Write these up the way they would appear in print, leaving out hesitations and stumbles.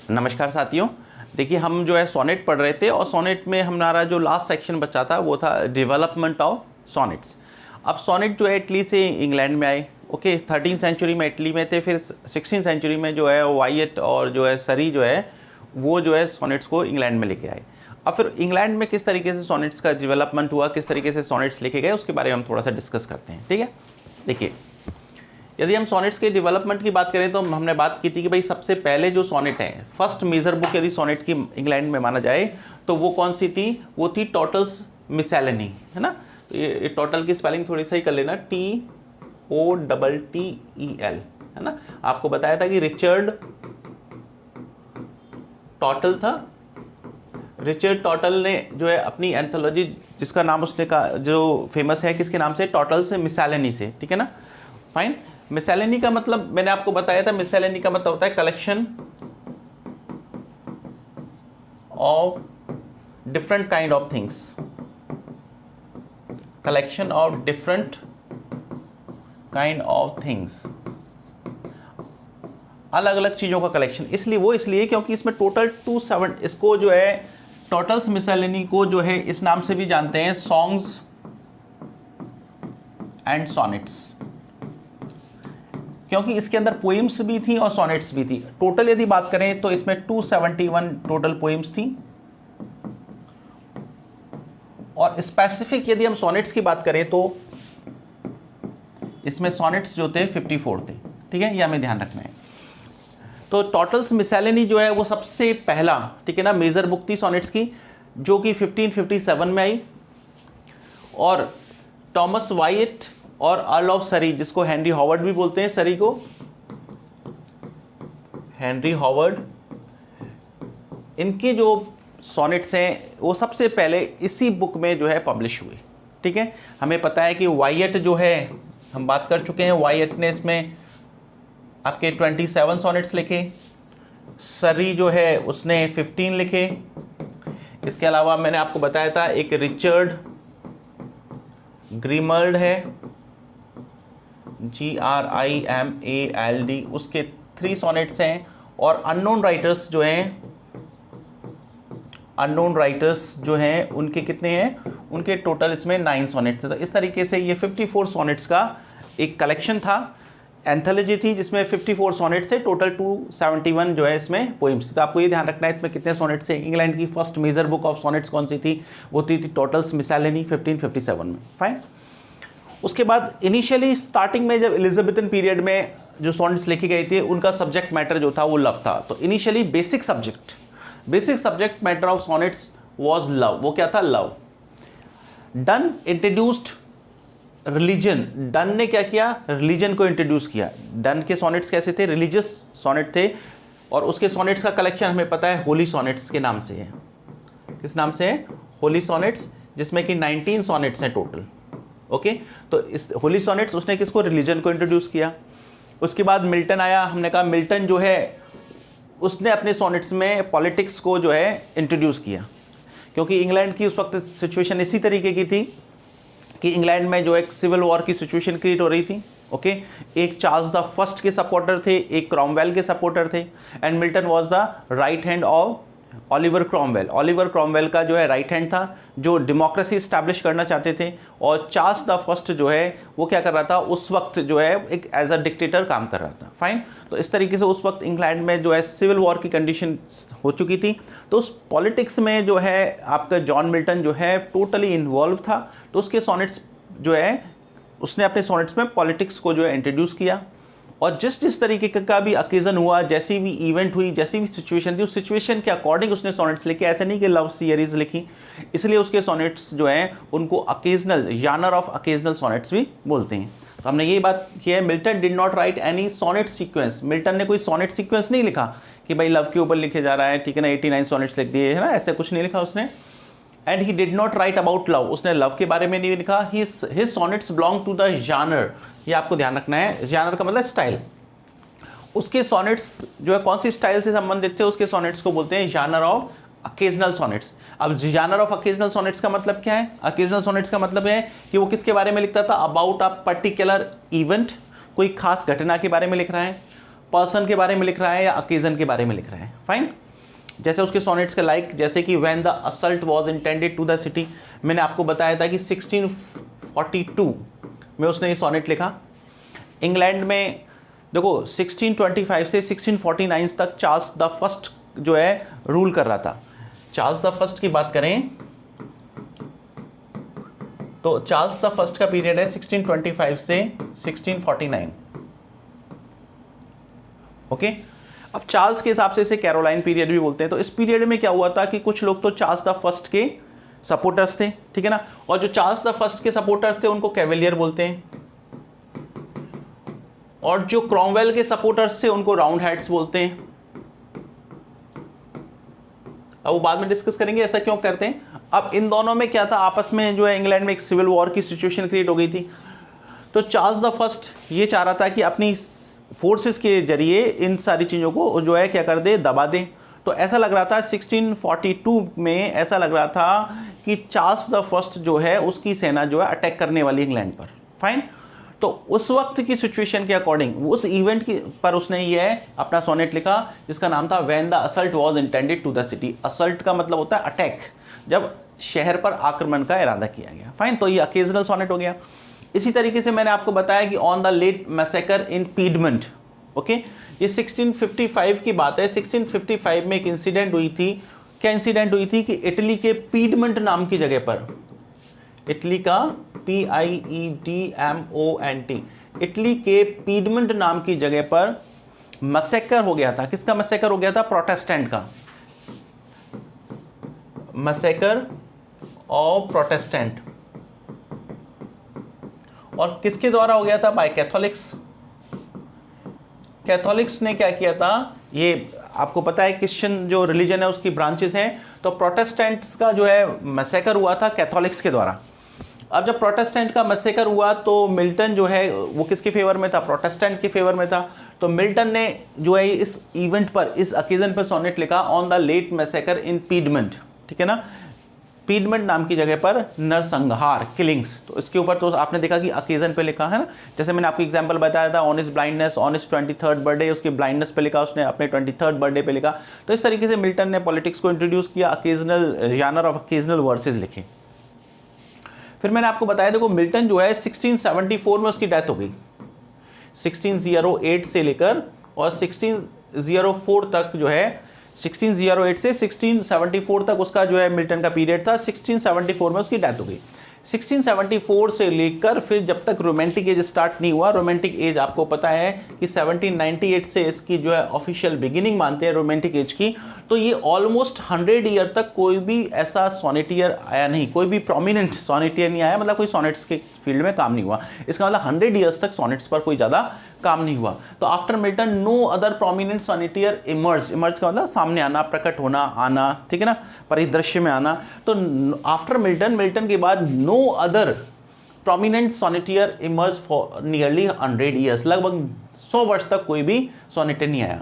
नमस्कार साथियों। देखिए हम जो है सोनेट पढ़ रहे थे और सोनेट में हमारा जो लास्ट सेक्शन बचा था वो था डेवलपमेंट ऑफ सोनेट्स। अब सोनेट जो है इटली से इंग्लैंड में आए। ओके, 13वीं सेंचुरी में इटली में थे, फिर 16वीं सेंचुरी में जो है वाइट और जो है सरी जो है वो जो है सोनेट्स को इंग्लैंड में लेके आए। अब फिर इंग्लैंड में किस तरीके से सोनेट्स का डेवलपमेंट हुआ, किस तरीके से सोनेट्स लिखे गए, उसके बारे में हम थोड़ा सा डिस्कस करते हैं। ठीक है, देखिए यदि हम सोनेट्स के डेवलपमेंट की बात करें तो हमने बात की थी कि भाई सबसे पहले जो सोनेट है, फर्स्ट मेजर बुक यदि सोनेट की इंग्लैंड में माना जाए तो वो कौन सी थी? वो थी टोटल्स मिसेलेनी, है ना। तो ये टोटल की स्पेलिंग थोड़ी सही कर लेना, TOTTEL, है ना। आपको बताया था कि रिचर्ड टोटल था। रिचर्ड टोटल ने जो है अपनी एंथोलॉजी, जिसका नाम उसने का जो फेमस है किसके नाम से? टोटल्स मिसेलेनी से। ठीक है ना, फाइन। मिसेलेनी का मतलब मैंने आपको बताया था, मिसेलेनी का मतलब होता है collection of different kind of things, collection of different kind of things, अलग अलग चीजों का कलेक्शन। इसलिए क्योंकि इसमें टोटल 27, इसको जो है टोटल्स मिसेलेनी को जो है इस नाम से भी जानते हैं, सॉन्ग्स एंड सोनेट्स, क्योंकि इसके अंदर पोइम्स भी थी और सोनेट्स भी थी। टोटल यदि बात करें तो इसमें 271 टोटल पोइम्स थी, और स्पेसिफिक यदि हम सोनेट्स की बात करें तो इसमें सोनेट्स जो थे 54 थे। ठीक है, ये हमें ध्यान रखना है। तो टोटल्स मिसेलेनी जो है वो सबसे पहला, ठीक है ना, मेजर बुक थी सोनेट्स की, जो कि 1557 में आई। और थॉमस वाइट और अर्ल ऑफ सरी, जिसको हेनरी हॉवर्ड भी बोलते हैं, सरी को हेनरी हॉवर्ड, इनके जो सोनेट्स हैं वो सबसे पहले इसी बुक में जो है पब्लिश हुए। ठीक है, हमें पता है कि वाइट जो है, हम बात कर चुके हैं, वाइट ने इसमें आपके 27 सोनेट्स लिखे, सरी जो है उसने 15 लिखे। इसके अलावा मैंने आपको बताया था एक रिचर्ड ग्रीमल्ड है, GRIMALD, उसके 3 सोनेट्स हैं। और अननोन राइटर्स जो हैं उनके कितने हैं? उनके टोटल इसमें 9 सोनेट्स थे। तो इस तरीके से ये 54 सोनेट्स का एक कलेक्शन था, एंथोलॉजी थी, जिसमें 54 सोनेट्स थे। टोटल 271 जो है इसमें पोइम्स थी। तो आपको ये ध्यान रखना है इसमें कितने सोनेट्स थे। इंग्लैंड की first major book of sonnets कौन सी थी? वो थी टोटल्स मिसेलेनी 1557 में। फाइन। उसके बाद इनिशियली स्टार्टिंग में जब एलिजाबेथन पीरियड में जो सोनेट्स लिखी गई थी, उनका सब्जेक्ट मैटर जो था वो लव था। तो initially basic subject matter of sonnets was love. वो क्या था? Love. Done introduced religion. Done ने क्या किया? रिलीजन को इंट्रोड्यूस किया। डन के सोनेट्स कैसे थे? रिलीजियस सोनेट थे। और उसके सोनेट्स का कलेक्शन हमें पता है होली सोनेट्स के नाम से है। किस नाम से है? होली सोनेट्स, जिसमें कि 19 सोनेट्स हैं टोटल। ओके, तो इस होली सोनेट्स उसने किसको? रिलीजन को इंट्रोड्यूस किया। उसके बाद मिल्टन आया। हमने कहा मिल्टन जो है उसने अपने सोनेट्स में पॉलिटिक्स को जो है इंट्रोड्यूस किया, क्योंकि इंग्लैंड की उस वक्त सिचुएशन इसी तरीके की थी कि इंग्लैंड में जो एक सिविल वॉर की सिचुएशन क्रिएट हो रही थी। ओके, एक चार्ल्स द फर्स्ट के सपोर्टर थे, एक क्रॉमवेल के सपोर्टर थे, and Milton was the right hand of Oliver Cromwell. Oliver Cromwell का जो है राइट हैंड था, जो डेमोक्रेसी इस्टेब्लिश करना चाहते थे। और चार्ल्स द फर्स्ट जो है वो क्या कर रहा था? उस वक्त जो है एक एज अ डिक्टेटर काम कर रहा था। फाइन। तो इस तरीके से उस वक्त इंग्लैंड में जो है सिविल वॉर की कंडीशन हो चुकी थी। तो उस पॉलिटिक्स में जो है आपका जॉन मिल्टन जो है टोटली इन्वॉल्व था। तो उसके सोनेट्स जो है उसने अपने सोनेट्स में पॉलिटिक्स को जो है इंट्रोड्यूस किया। और जिस तरीके का भी ओकेजन हुआ, जैसी भी इवेंट हुई, जैसी भी सिचुएशन थी, उस सिचुएशन के अकॉर्डिंग उसने सोनेट्स लिखे। ऐसे नहीं कि लव सीरीज लिखी। इसलिए उसके सोनेट्स जो हैं उनको अकेजनल, जानर ऑफ अकेजनल सोनेट्स भी बोलते हैं। तो हमने ये बात की है, Milton did not write any sonnet sequence. Milton ने कोई सोनेट सीक्वेंस नहीं लिखा कि भाई लव के ऊपर लिखे जा रहा है, ठीक है ना, 89 सोनेट्स लिख दिए, है ना, ऐसे कुछ नहीं लिखा उसने। And he did not write about love. उसने लव के बारे में नहीं लिखा। His sonnets belong to the genre. ये आपको ध्यान रखना है, जानर का मतलब स्टाइल। उसके सोनेट्स जो है कौन सी स्टाइल से संबंधित थे? उसके सोनेट्स को बोलते हैं जानर ऑफ अकेजनल सोनेट्स। अब जानर ऑफ अकेजनल सोनेट्स का मतलब क्या है? अकेजनल सोनेट्स का मतलब है कि वो किसके बारे में लिखता था? अबाउट अ पर्टिकुलर इवेंट, कोई खास घटना के बारे में लिख रहा है, पर्सन के बारे में लिख रहा है, या अकेजन के बारे में लिख रहा है। फाइन। जैसे उसके सोनेट्स के लाइक जैसे कि when the assault was intended to the city, मैंने आपको बताया था कि 1642 में उसने ये सोनेट लिखा। इंग्लैंड में देखो 1625 से 1649 तक चार्ल्स द फर्स्ट जो है रूल कर रहा था। चार्ल्स द फर्स्ट की बात करें तो चार्ल्स द फर्स्ट का पीरियड है 1625 से 1649। ओके, अब चार्ल्स के हिसाब से इसे कैरोलाइन पीरियड भी बोलते हैं। तो इस पीरियड में क्या हुआ था कि कुछ लोग तो चार्ल्स द फर्स्ट के सपोर्टर्स थे, ठीक है ना, और जो चार्ल्स द फर्स्ट के सपोर्टर्स थे उनको कैवेलियर बोलते हैं, और जो क्रॉमवेल के सपोर्टर्स थे उनको राउंड हेड्स बोलते हैं। अब वो बाद में डिस्कस करेंगे ऐसा क्यों करते हैं। अब इन दोनों में क्या था, आपस में जो है इंग्लैंड में एक सिविल वॉर की सिचुएशन क्रिएट हो गई थी। तो चार्ल्स द फर्स्ट ये चाह रहा था कि अपनी फोर्सेस के जरिए इन सारी चीज़ों को जो है क्या कर दे, दबा दे। तो ऐसा लग रहा था 1642 में ऐसा लग रहा था कि चार्ल्स द फर्स्ट जो है उसकी सेना जो है अटैक करने वाली इंग्लैंड पर। फाइन। तो उस वक्त की सिचुएशन के अकॉर्डिंग उस इवेंट की पर उसने ये अपना सोनेट लिखा जिसका नाम था when the assault was intended to the city. Assault का मतलब होता है अटैक, जब शहर पर आक्रमण का इरादा किया गया। फाइन, तो ये अकेजनल सोनेट हो गया। इसी तरीके से मैंने आपको बताया कि on the late massacre in Piedmont. Okay, ये 1655 की बात है। 1655 में एक इंसिडेंट हुई थी। क्या इंसिडेंट हुई थी कि इटली के पीडमंट नाम की जगह पर, इटली का PIEDMONT, इटली के पीडमंट नाम की जगह पर मैसेकर हो गया था। किसका मैसेकर हो गया था? प्रोटेस्टेंट का। Massacre of Protestant. और किसके द्वारा हो गया था? Bye Catholics. कैथोलिक्स ने क्या किया था, ये आपको पता है क्रिश्चियन जो रिलीजन है उसकी ब्रांचेस हैं, तो प्रोटेस्टेंट्स का जो है मैसेकर हुआ था कैथोलिक्स के द्वारा। अब जब प्रोटेस्टेंट का मैसेकर हुआ तो मिल्टन जो है वो किसके फेवर में था? प्रोटेस्टेंट के फेवर में था। तो मिल्टन ने जो है इस इवेंट पर, इस ओकेजन पर सोनेट लिखा on the late massacre in पीडमंट, ठीक है ना, पीडमंट नाम की जगह पर नरसंहार, किलिंग्स। तो इसके ऊपर तो आपने देखा कि ओकेजन पे लिखा है ना, जैसे मैंने आपको एग्जांपल बताया था on his blindness, on his 23rd birthday, उसकी ब्लाइंडनेस पे लिखा उसने, अपने 23rd बर्थडे पे लिखा। तो इस तरीके से मिल्टन ने पॉलिटिक्स को इंट्रोड्यूस किया, ओकेजनल जानर ऑफ ओकेजनल वर्सेस लिखे। फिर मैंने आपको बताया देखो मिल्टन जो है 1674 में उसकी डेथ हो गई। 1608 से लेकर और 1604 तक जो है, 1608 से 1674 तक उसका जो है मिल्टन का पीरियड था। 1674 में उसकी डेथ हो गई। 1674 से लेकर फिर जब तक रोमांटिक एज स्टार्ट नहीं हुआ, रोमांटिक एज आपको पता है कि 1798 से इसकी जो है ऑफिशियल बिगिनिंग मानते हैं रोमांटिक एज की। तो ये ऑलमोस्ट 100 ईयर तक कोई भी ऐसा सोनेटियर आया नहीं, कोई भी प्रोमिनेंट सोनेटियर नहीं आया, मतलब कोई सोनेट्स के फील्ड में काम नहीं हुआ। इसका मतलब 100 ईयर्स तक सोनेट्स पर कोई ज़्यादा काम नहीं हुआ। तो after Milton no other prominent sonneteer emerge, emerge का मतलब सामने आना, प्रकट होना, आना, ठीक है ना, परिदृश्य में आना। तो आफ्टर मिल्टन, मिल्टन के बाद no other prominent sonneteer emerge for nearly 100 years, लगभग 100 वर्ष तक कोई भी सोनेटियर नहीं आया।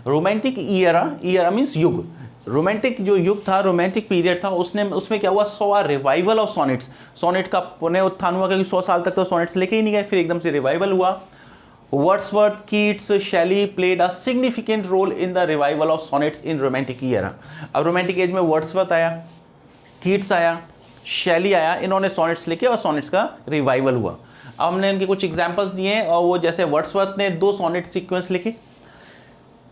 रोमांटिक ईयरा मीन्स युग, रोमांटिक जो युग था, रोमांटिक पीरियड था, उसमें क्या हुआ, 100 रिवाइवल ऑफ सोनेट्स, सोनेट का पुनः उत्थान हुआ, क्योंकि 100 साल तक तो सोनेट्स लेके ही नहीं गए, फिर एकदम से रिवाइवल हुआ। Wordsworth, Keats, Shelley played a significant role in the revival of sonnets in romantic era. अब रोमांटिक एज में वर्ड्सवर्थ आया, कीट्स आया, शैली आया, इन्होंने सोनेट्स लिखे और सोनेट्स का रिवाइवल हुआ। अब हमने इनके कुछ एग्जाम्पल्स दिए हैं, और वो जैसे वर्ड्सवर्थ ने 2 सोनेट सीक्वेंस लिखे।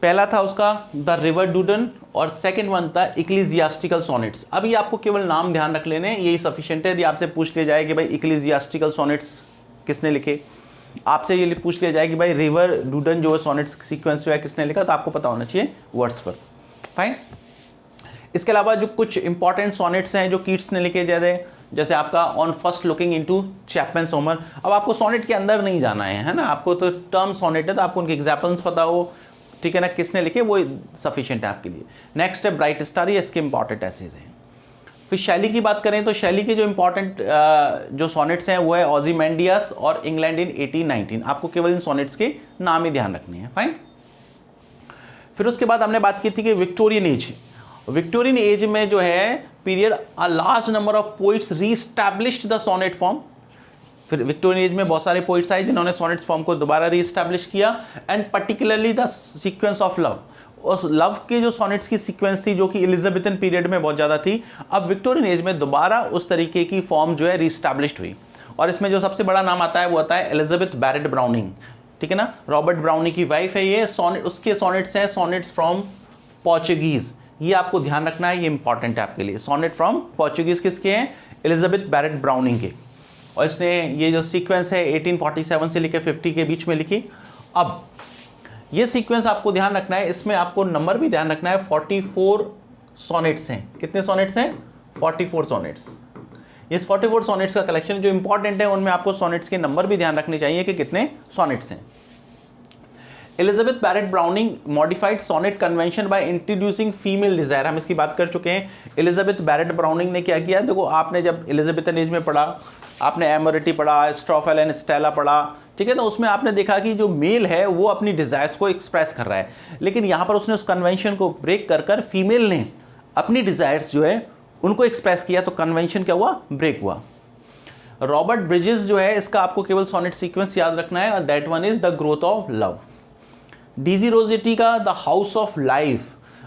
पहला था उसका द रिवर डूडन और सेकंड वन था इक्लीजियास्टिकल सोनेट्स। अभी आपको केवल नाम ध्यान रख लेने, यही सफिशिएंट है। यदि आपसे पूछ लिया जाए कि भाई इक्लीजियास्टिकल सोनेट्स किसने लिखे, आपसे ये पूछ लिया जाए कि भाई रिवर डूडन जो है सोनेट्स सीक्वेंस जो है किसने लिखा, तो आपको पता होना चाहिए वर्ड्सवर्थ। फाइन। इसके अलावा जो कुछ इंपॉर्टेंट सोनेट्स हैं जो कीट्स ने लिखे, जैसे आपका on first looking into Chapman Somer. अब आपको सोनेट के अंदर नहीं जाना है ना, आपको तो टर्म सोनेट है तो आपको उनके एग्जाम्पल्स पता हो, ठीक है ना, किसने लिखे, वो सफिशिएंट है आपके लिए। नेक्स्ट है ब्राइट स्टार, ये इसके इंपॉर्टेंट एसेज हैं। फिर शैली की बात करें तो शैली के जो इंपॉर्टेंट जो सोनेट्स हैं वो है ओzymandias और इंग्लैंड इन 1819। आपको केवल इन सोनेट्स के नाम ही ध्यान रखने हैं। फाइन। फिर उसके बाद हमने बात की थी कि विक्टोरियन एज, विक्टोरियन एज में जो है period a large number of poets reestablished the sonnet form. फिर विक्टोरियन एज में बहुत सारे पोइट्स आए जिन्होंने सोनेट्स फॉर्म को दोबारा रीस्टैब्लिश किया, and particularly the sequence of love. उस लव के जो सॉनेट्स की सीक्वेंस थी जो कि एलिजाबेथन पीरियड में बहुत ज़्यादा थी, अब विक्टोरियन एज में दोबारा उस तरीके की फॉर्म जो है रीस्टैब्लिश्ड हुई। और इसमें जो सबसे बड़ा नाम आता है वो आता है एलिजाबेथ बैरेट ब्राउनिंग, ठीक है ना, रॉबर्ट ब्राउनिंग की वाइफ है ये। सॉनेट, उसके सॉनेट्स हैं सॉनेट्स फ्रॉम पोर्चुगीज, ये आपको ध्यान रखना है, ये इंपॉर्टेंट है आपके लिए। सॉनेट फ्रॉम पोर्चुगीज किसके हैं? एलिजाबेथ बैरेट ब्राउनिंग के। और इसने ये जो सीक्वेंस है 1847 से लेकर 50 के बीच में लिखी। अब ये सीक्वेंस आपको ध्यान रखना है, इसमें आपको नंबर भी ध्यान रखना है। 44 सॉनेट्स हैं। कितने सॉनेट्स हैं? 44 सॉनेट्स। इस 44 सॉनेट्स का कलेक्शन जो इंपॉर्टेंट है, उनमें आपको सॉनेट्स के नंबर भी ध्यान रखने चाहिए कि कितने सॉनेट्स हैं। Elizabeth Barrett Browning modified sonnet convention by introducing female desire, हम इसकी बात कर चुके हैं। एलिजाबेथ बैरेट ब्राउनिंग ने क्या किया? देखो, आपने जब एलिजाबेथन एज में पढ़ा, आपने एमोरिटी पढ़ा, स्ट्रॉफेल एंड स्टेला पढ़ा, ठीक है ना, उसमें आपने देखा कि जो मेल है वो अपनी डिजायर्स को एक्सप्रेस कर रहा है, लेकिन यहाँ पर उसने उस कन्वेंशन को ब्रेक कर कर फीमेल ने अपनी डिजायर्स जो है उनको एक्सप्रेस किया, तो कन्वेंशन क्या हुआ? ब्रेक हुआ। रॉबर्ट ब्रिजेस जो है, इसका आपको केवल सॉनेट सीक्वेंस याद रखना है, और that one is the growth of love. DG Rossetti का द हाउस ऑफ लाइफ,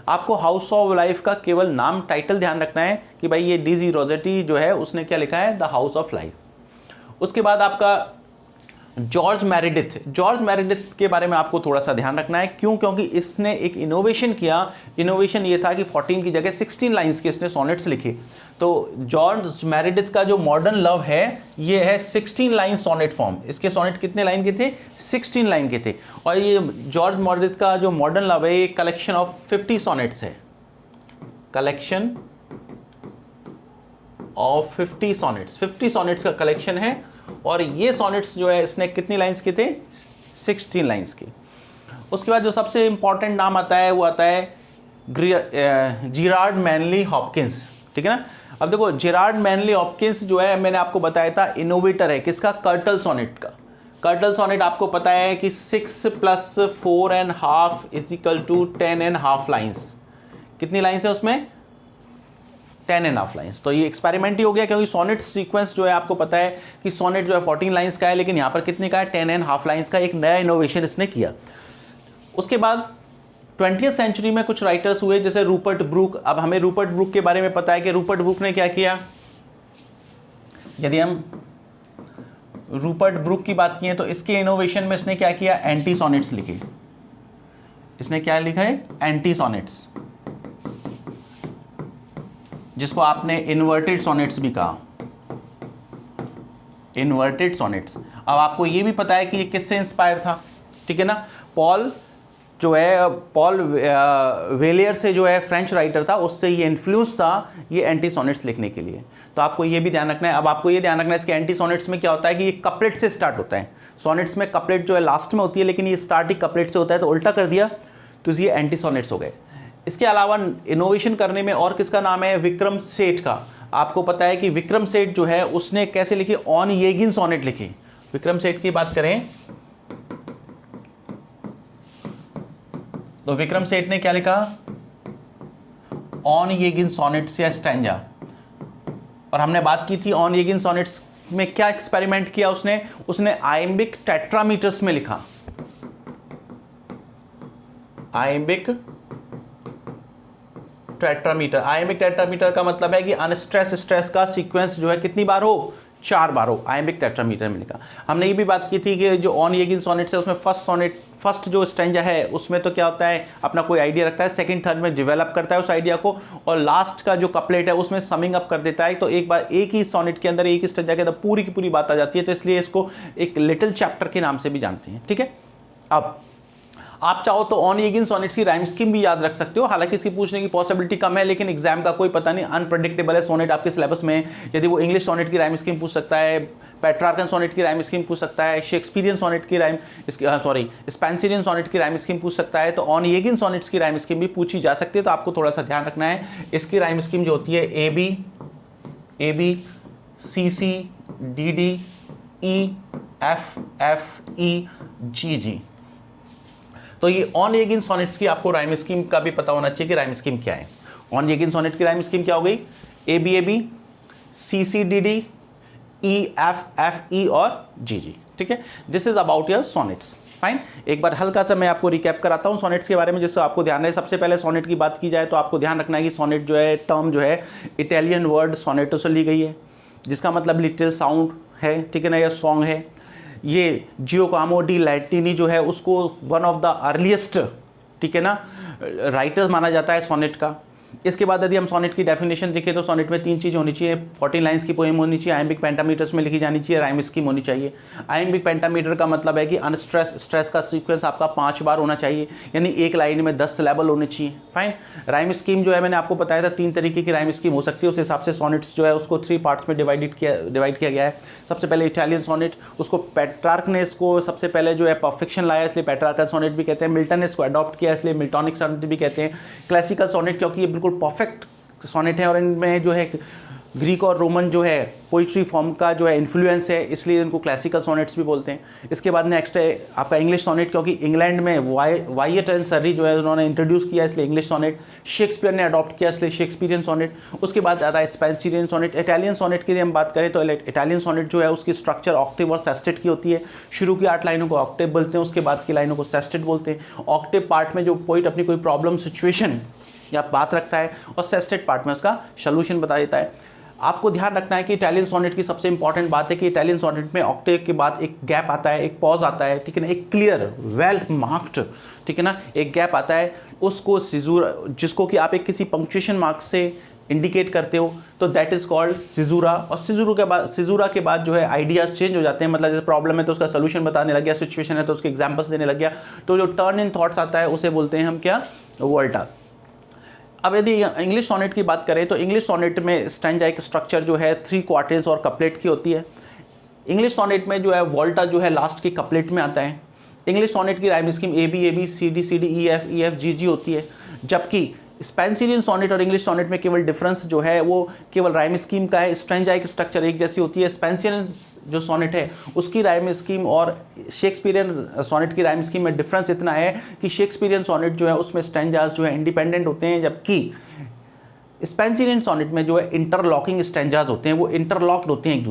आपको हाउस ऑफ लाइफ का केवल नाम, टाइटल ध्यान रखना है कि भाई ये डीजी रोजेटी जो है उसने क्या लिखा है? The house of life. उसके बाद आपका जॉर्ज मैरिडिथ, जॉर्ज मैरिडिथ के बारे में आपको थोड़ा सा ध्यान रखना है। क्यों? क्योंकि इसने एक इनोवेशन किया। इनोवेशन ये था कि 14 की जगह 16 लाइंस के इसने सॉनेट्स लिखे। तो जॉर्ज मैरिडिथ का जो मॉडर्न लव है ये है 16 लाइन सॉनेट फॉर्म। इसके सॉनेट कितने लाइन के थे? 16 लाइन के थे। और ये जॉर्ज मैरिडिथ का जो मॉडर्न लव है, ये कलेक्शन ऑफ 50 सॉनेट्स है, कलेक्शन ऑफ 50 सॉनेट्स, 50 सॉनेट्स का कलेक्शन है। और ये सॉनेट्स जो है इसने कितनी लाइंस के थे? 16 लाइंस के। उसके बाद जो सबसे इंपॉर्टेंट नाम आता है वो आता है जेरार्ड मैनली हॉपकिंस, ठीक है ना। अब देखो, जेरार्ड मैनली हॉपकिंस जो है, मैंने आपको बताया था इनोवेटर है किसका? कर्टल सॉनेट का। कर्टल सॉनेट आपको पता है कि 6 + 4.5 = 10.5 लाइंस। कितनी लाइंस है उसमें? 10.5 लाइंस। तो ये एक्सपेरिमेंट ही हो गया, क्योंकि सॉनेट सीक्वेंस जो है आपको पता है कि सॉनेट जो है 14 लाइंस का है, लेकिन यहाँ पर कितने का है? 10.5 लाइंस का। एक नया इनोवेशन इसने किया। उसके बाद 20वीं सेंचुरी में कुछ राइटर्स हुए जैसे रूपर्ट ब्रूक। अब हमें रूपर्ट ब्रूक के बारे में पता है कि रूपर्ट ब्रूक ने क्या किया। यदि हम रूपर्ट ब्रूक की बात किए तो इसके इनोवेशन में इसने क्या किया? एंटी सॉनेट्स लिखे। इसने क्या लिखा है? एंटी सॉनेट्स, जिसको आपने इन्वर्टेड सॉनेट्स भी कहा, इन्वर्टेड सॉनेट्स। अब आपको ये भी पता है कि ये किससे इंस्पायर था, ठीक है ना। पॉल जो है, पॉल वेलियर से जो है फ्रेंच राइटर था, उससे ये इन्फ्लुएंस था ये एंटी सॉनेट्स लिखने के लिए। तो आपको ये भी ध्यान रखना है। अब आपको ये ध्यान रखना है इसके एंटी सॉनेट्स में क्या होता है कि ये कपलेट से स्टार्ट होता है। सॉनेट्स में कपलेट जो है लास्ट में होती है, लेकिन ये स्टार्ट ही कपलेट से होता है, तो उल्टा कर दिया तो ये एंटी सॉनेट्स हो गए। इसके अलावा इनोवेशन करने में और किसका नाम है? विक्रम सेठ का। आपको पता है कि विक्रम सेठ जो है उसने कैसे लिखी? ऑन येगिन सॉनेट लिखी। विक्रम सेठ की बात करें तो विक्रम सेठ ने क्या लिखा? ऑन येगिन सॉनेट्स या स्टैंजा। और हमने बात की थी ऑन येगिन सॉनेट्स में क्या एक्सपेरिमेंट किया उसने? उसने आयम्बिक टेट्रामीटर्स में लिखा। Iambic tetrameter. आयम्बिक टेट्रामीटर का मतलब है कि अनस्ट्रेस स्ट्रेस का सीक्वेंस जो है कितनी बार हो? 4 बार हो। आयम्बिक टेट्रामीटर में लिखा। हमने ये भी बात की थी कि जो ऑन येगिन सॉनेट्स है उसमें फर्स्ट जो स्टैंजा है उसमें तो क्या होता है, अपना कोई आइडिया रखता है, सेकंड थर्ड में डेवलप करता है उस आइडिया को, और लास्ट का जो कपलेट है उसमें समिंग अप कर देता है। तो एक बार एक ही सॉनेट के अंदर, एक ही स्टैंजा के अंदर पूरी की पूरी बात आ जाती है, तो इसलिए इसको एक लिटिल चैप्टर के नाम से भी जानते हैं, ठीक है। अब आप चाहो तो ऑन येगिन सॉनेट्स की राइम स्कीम भी याद रख सकते हो, हालांकि इसकी पूछने की पॉसिबिलिटी कम है, लेकिन एग्जाम का कोई पता नहीं, अनप्रेडिक्टेबल है सोनेट आपके सिलेबस में। यदि वो इंग्लिश सोनेट की राइम स्कीम पूछ सकता है, पेट्रार्कन सोनेट की राइम स्कीम पूछ सकता है, शेक्सपियरियन सोनेट की राइम स्पेंसरियन सोनेट की राइम स्कीम पूछ सकता है, तो ऑन येगिन सोनेट्स की राइम स्कीम भी पूछी जा सकती है। तो आपको थोड़ा सा ध्यान रखना है, इसकी राइम स्कीम जो होती है A B C C D D E F F E G G. तो ये ऑन येगिन सॉनेट्स की आपको राइम स्कीम का भी पता होना चाहिए कि राइम स्कीम क्या है। ऑन येगिन सॉनेट की राइम स्कीम क्या हो गई? A B C C D D E F F E और जी जी, ठीक है। This is about your sonnets. Fine. एक बार हल्का सा मैं आपको रिकैप कराता हूँ सोनेट्स के बारे में, जिससे आपको ध्यान रहे। सबसे पहले सोनेट की बात की जाए तो आपको ध्यान रखना है कि सोनेट जो है टर्म जो है इटालियन वर्ड सोनेटो से ली गई है, जिसका मतलब लिटिल साउंड है, ठीक है ना, या सॉन्ग है। ये जियोकामो डी लैटिनी जो है उसको वन ऑफ द अर्लीस्ट, ठीक है ना, राइटर माना जाता है सोनेट का। इसके बाद यदि हम सोनेट की डेफिनेशन देखें तो सोनेट में 3 चीज़ होनी चाहिए। 14 लाइन्स की पोएम होनी चाहिए, आयम्बिक पेंटामीटर्स में लिखी जानी चाहिए, राइम स्कीम होनी चाहिए। आयम्बिक पेंटामीटर का मतलब है कि अनस्ट्रेस स्ट्रेस का सीक्वेंस आपका 5 बार होना चाहिए, यानी एक लाइन में 10 सिलेबल होने चाहिए। फाइन। राइम स्कीम जो है मैंने आपको बताया था 3 तरीके की राइम स्कीम हो सकती है, उस हिसाब से सोनेट्स जो है उसको 3 पार्ट्स में डिवाइड किया गया है। सबसे पहले इटालियन सोनेट, उसको पेट्रार्क ने इसको सबसे पहले जो है परफेक्शन लाया, इसलिए पेट्रार्कल सोनेट भी कहते हैं। मिल्टन ने इसको अडॉप्ट किया, इसलिए मिल्टॉनिक सोनेट भी कहते हैं। क्लासिकल सोनेट क्योंकि ये बिल्कुल परफेक्ट सोनेट है और इनमें जो है ग्रीक और रोमन जो है पोइट्री फॉर्म का जो है इन्फ्लुएंस है, इसलिए इनको क्लासिकल सोनेट्स भी बोलते हैं। इसके बाद नेक्स्ट है आपका इंग्लिश सोनेट, क्योंकि इंग्लैंड में वाइट एंड सर्री जो है उन्होंने इंट्रोड्यूस किया, इसलिए इंग्लिश सोनेट। शेक्सपियर ने अडॉप्ट किया, इसलिए शेक्सपियरियन सोनेट। उसके बाद आता है स्पेंसरियन सोनेट। इटालियन सोनेट की यदि हम बात करें तो इटालियन सोनेट जो है उसकी स्ट्रक्चर ऑक्टेव और सेस्टेट की होती है। शुरू की 8 लाइनों को ऑक्टेव बोलते हैं, उसके बाद की लाइनों को सेस्टेट बोलते हैं। ऑक्टेव पार्ट में जो पोइट अपनी कोई प्रॉब्लम सिचुएशन या बात रखता है, और सेस्टेट पार्ट में उसका सोल्यूशन बता देता है। आपको ध्यान रखना है कि इटालियन सोनेट की सबसे इंपॉर्टेंट बात है कि इटालियन सोनेट में ऑक्टेव के बाद एक गैप आता है, एक पॉज आता है, ठीक है ना, एक क्लियर वेल मार्क्ड, ठीक है ना, एक गैप आता है। उसको सिजूरा, जिसको कि आप एक किसी पंक्चुएशन मार्क से इंडिकेट करते हो, तो दैट इज कॉल्ड सिजूरा। और सिजूरा के बाद जो है आइडियाज चेंज हो जाते हैं, मतलब जैसे प्रॉब्लम है तो उसका सोल्यूशन बताने लग गया, सिचुएशन है तो उसके एग्जाम्पल्स देने लग गया, तो जो टर्न इन थॉट्स आता है उसे बोलते हैं हम क्या, वोल्टा। अब यदि इंग्लिश सोनेट की बात करें तो इंग्लिश सोनेट में स्टैंजाइक स्ट्रक्चर जो है 3 क्वार्टर्स और कपलेट की होती है। इंग्लिश सोनेट में जो है वोल्टा जो है लास्ट की कपलेट में आता है। इंग्लिश सोनेट की rhyme scheme AB CD CD EF GG होती है, जबकि स्पेंसरियन सोनेट और इंग्लिश सोनेट में केवल डिफरेंस जो है वो केवल राइम स्कीम का है। स्ट्रेंजाइक स्ट्रक्चर एक जैसी होती है। स्पेंसरियन जो सोनेट है उसकी राइम स्कीम और शेक्सपियरियन सोनेट की राइम स्कीम में डिफरेंस इतना है कि शेक्सपियरियन सोनेट जो है उसमें स्टैंजास जो है इंडिपेंडेंट होते हैं, जबकि स्पेंसरियन सोनेट में जो है इंटरलॉकिंग स्टैंजास होते हैं, वो इंटरलॉक्ड होते हैं एक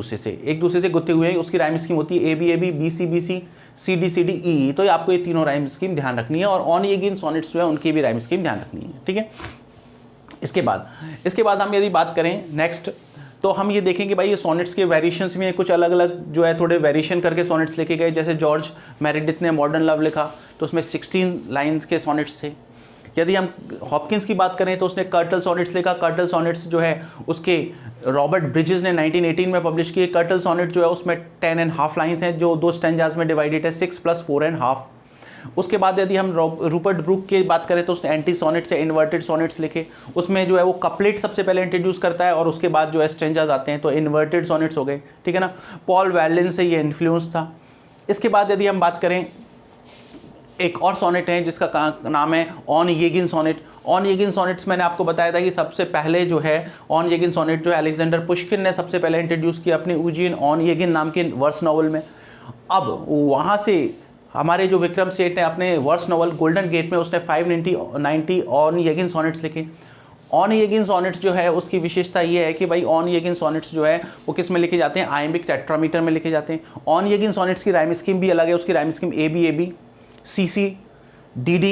दूसरे से गुथे हुए हैं। उसकी राइम स्कीम होती है AB BC BC CD CD EE। तो ये आपको ये तीनों राइम स्कीम ध्यान रखनी है, और ऑनएगिन सोनेट्स जो है उनकी भी राइम स्कीम ध्यान रखनी है, ठीक है। इसके बाद हम यदि बात करें नेक्स्ट, तो हम ये देखेंगे भाई ये सोनेट्स के वेरिएशंस में कुछ अलग अलग जो है थोड़े वेरिएशन करके सोनेट्स लिखे गए। जैसे जॉर्ज मेरेडिथ ने मॉडर्न लव लिखा तो उसमें 16 लाइन्स के सोनेट्स थे। यदि हम हॉपकिंस की बात करें तो उसने कर्टल सोनेट्स लिखा। कर्टल सोनेट्स जो है उसके रॉबर्ट ब्रिजेस ने 1918 में पब्लिश किए। कर्टल सोनेट जो है उसमें 10.5 लाइन्स हैं, जो 2 स्टैंजास में डिवाइडेड है, 6 + 4.5। उसके बाद यदि हम रूपर्ट ब्रूक की बात करें तो उसने एंटी सोनेट्स या इन्वर्टेड सोनेट्स लिखे। उसमें जो है वो कपलेट सबसे पहले इंट्रोड्यूस करता है और उसके बाद जो है स्ट्रेंजास आते हैं, तो इन्वर्टेड सोनेट्स हो गए, ठीक है ना। पॉल वेरलिन से ये इन्फ्लुएंस था। इसके बाद यदि हम बात करें, एक और सोनेट है जिसका नाम है ऑनयेगिन सोनेट। ऑनयेगिन सोनेट्स मैंने आपको बताया था कि सबसे पहले जो है ऑनयेगिन सोनेट जो है अलेक्जेंडर पुष्किन ने सबसे पहले इंट्रोड्यूस किया अपनी यूजीन ऑनयेगिन नाम के वर्स नॉवल में। अब वहाँ से हमारे जो विक्रम सेठ ने अपने वर्स नॉवल गोल्डन गेट में उसने 590 ऑनयेगिन सोनेट्स लिखे। ऑनयेगिन सोनेट्स जो है उसकी विशेषता ये है कि भाई ऑनयेगिन सोनेट्स जो है वो किस में लिखे जाते हैं, आयम्बिक टेट्रामीटर में लिखे जाते हैं। ऑनयेगिन सोनेट्स की राइम स्कीम भी अलग है। उसकी rhyme scheme AB CC DD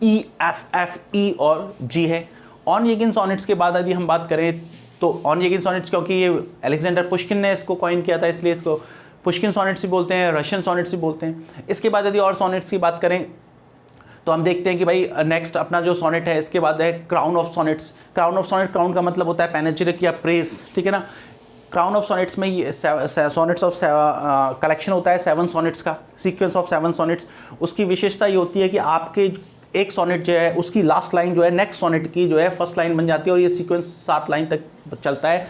EF E और G है। ऑनयेगिन सोनेट्स के बाद यदि हम बात करें तो ऑनयेगिन सोनेट्स, क्योंकि ये अलेक्जेंडर पुष्किन ने इसको कॉइन किया था इसलिए इसको पुष्किन सोनेट्स भी बोलते हैं, रशियन सोनेट्स भी बोलते हैं। इसके बाद यदि और सोनेट्स की बात करें तो हम देखते हैं कि भाई नेक्स्ट अपना जो सोनेट है इसके बाद है crown of sonnets. Crown of sonnet, crown का मतलब होता है पैनेजिरिक या प्रेस, ठीक है ना। क्राउन ऑफ सोनेट्स में ये सोनेट्स ऑफ कलेक्शन होता है 7 सोनेट्स का, सीक्वेंस ऑफ 7 सोनेट्स। उसकी विशेषता ये होती है कि आपके एक सोनेट जो है उसकी लास्ट लाइन जो है नेक्स्ट सोनेट की जो है फर्स्ट लाइन बन जाती है, और ये सीक्वेंस 7 लाइन तक चलता है,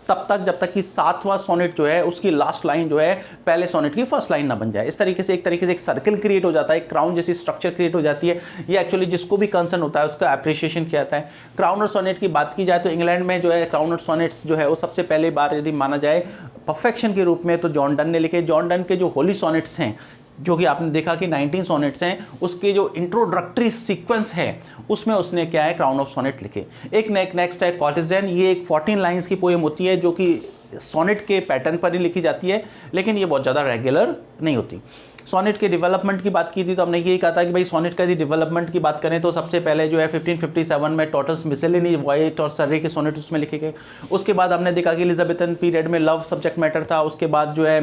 तब तक जब तक कि 7वां सोनेट जो है उसकी लास्ट लाइन जो है पहले सोनेट की फर्स्ट लाइन ना बन जाए। इस तरीके से एक सर्कल क्रिएट हो जाता है, एक क्राउन जैसी स्ट्रक्चर क्रिएट हो जाती है। ये एक्चुअली जिसको भी कंसर्न होता है उसका अप्रिशिएशन किया जाता है। क्राउन और सोनेट की बात की जाए तो इंग्लैंड में जो है क्राउन और सोनेट्स जो है वो सबसे पहले बार यदि माना जाए परफेक्शन के रूप में तो जॉन डन ने लिखे। जॉन डन के जो होली सोनेट्स हैं, जो कि आपने देखा कि 19 सोनेट्स हैं, उसके जो इंट्रोडक्टरी सीक्वेंस है उसमें उसने क्या है, क्राउन ऑफ सोनेट लिखे। एक नेक्स्ट है कॉर्टिजन। ये एक 14 लाइन्स की पोएम होती है जो कि सोनेट के पैटर्न पर ही लिखी जाती है, लेकिन ये बहुत ज़्यादा रेगुलर नहीं होती। सोनेट के डेवलपमेंट की बात की थी तो हमने यही कहा था कि भाई सोनेट का यदि डेवलपमेंट की बात करें तो सबसे पहले जो है 1557 में टोटल्स मिसेलिनी वाइट और सर्रे के सोनेट उसमें लिखे गए। उसके बाद हमने देखा कि एलिजाबेथन पीरियड में लव सब्जेक्ट मैटर था। उसके बाद जो है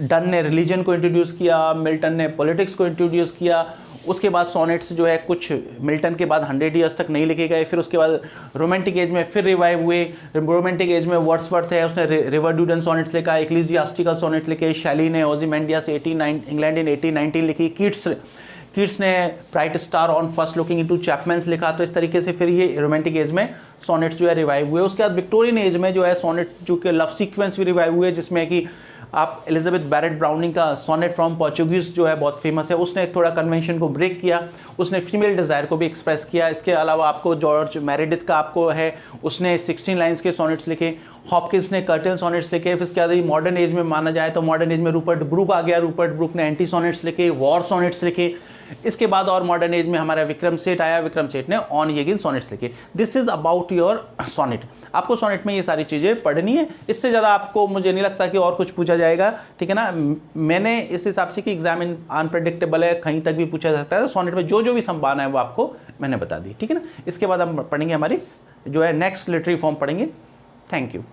डन ने रिलीजन को इंट्रोड्यूस किया, मिल्टन ने पॉलिटिक्स को इंट्रोड्यूस किया। उसके बाद सोनेट्स जो है कुछ मिल्टन के बाद 100 ईयर्स तक नहीं लिखे गए। फिर उसके बाद रोमांटिक एज में फिर रिवाइव हुए। रोमांटिक एज में वर्ड्सवर्थ है, उसने रिवर ड्यूडन सोनेट्स लिखा, एक्लीसियास्टिकल सोनेट्स लिखे। शैली ने ओzymandias 18 इंग्लैंड इन 1819 लिखी। कीट्स ने bright star on first looking into Chapman's लिखा। तो इस तरीके से फिर ये रोमांटिक एज में सोनेट्स जो है रिवाइव हुए। उसके बाद विक्टोरियन एज में जो है सोनेट जो कि लव सीक्वेंस भी रिवाइव हुए, जिसमें कि आप एलिजाबेथ बैरेट ब्राउनिंग का सोनेट फ्रॉम पोर्चुगीज जो है बहुत फेमस है। उसने थोड़ा कन्वेंशन को ब्रेक किया, उसने फीमेल डिज़ायर को भी एक्सप्रेस किया। इसके अलावा आपको जॉर्ज मेरेडिथ का आपको है, उसने 16 लाइन्स के सोनेट्स लिखे। हॉपकिंस ने कर्टन सोनेट्स लिखे। फिर इसके बाद मॉडर्न एज में माना जाए तो मॉडर्न एज में रूपर्ट ब्रूक आ गया। रूपर्ट ब्रूक ने एंटी सोनेट्स लिखे, वॉर सोनेट्स लिखे। इसके बाद और मॉडर्न एज में हमारा विक्रम सेठ आया, विक्रम सेठ ने ऑन येगिन सोनेट्स लिखे। This is about your sonnet. आपको सोनेट में ये सारी चीज़ें पढ़नी है, इससे ज़्यादा आपको मुझे नहीं लगता कि और कुछ पूछा जाएगा, ठीक है ना। मैंने इस हिसाब से कि एग्जाम अनप्रेडिक्टेबल है, कहीं तक भी पूछा जा सकता है। सोनेट में जो जो भी संभावना है वो आपको मैंने बता दी, ठीक है ना। इसके बाद हम पढ़ेंगे हमारी जो है नेक्स्ट लिटरेरी फॉर्म पढ़ेंगे। Thank you.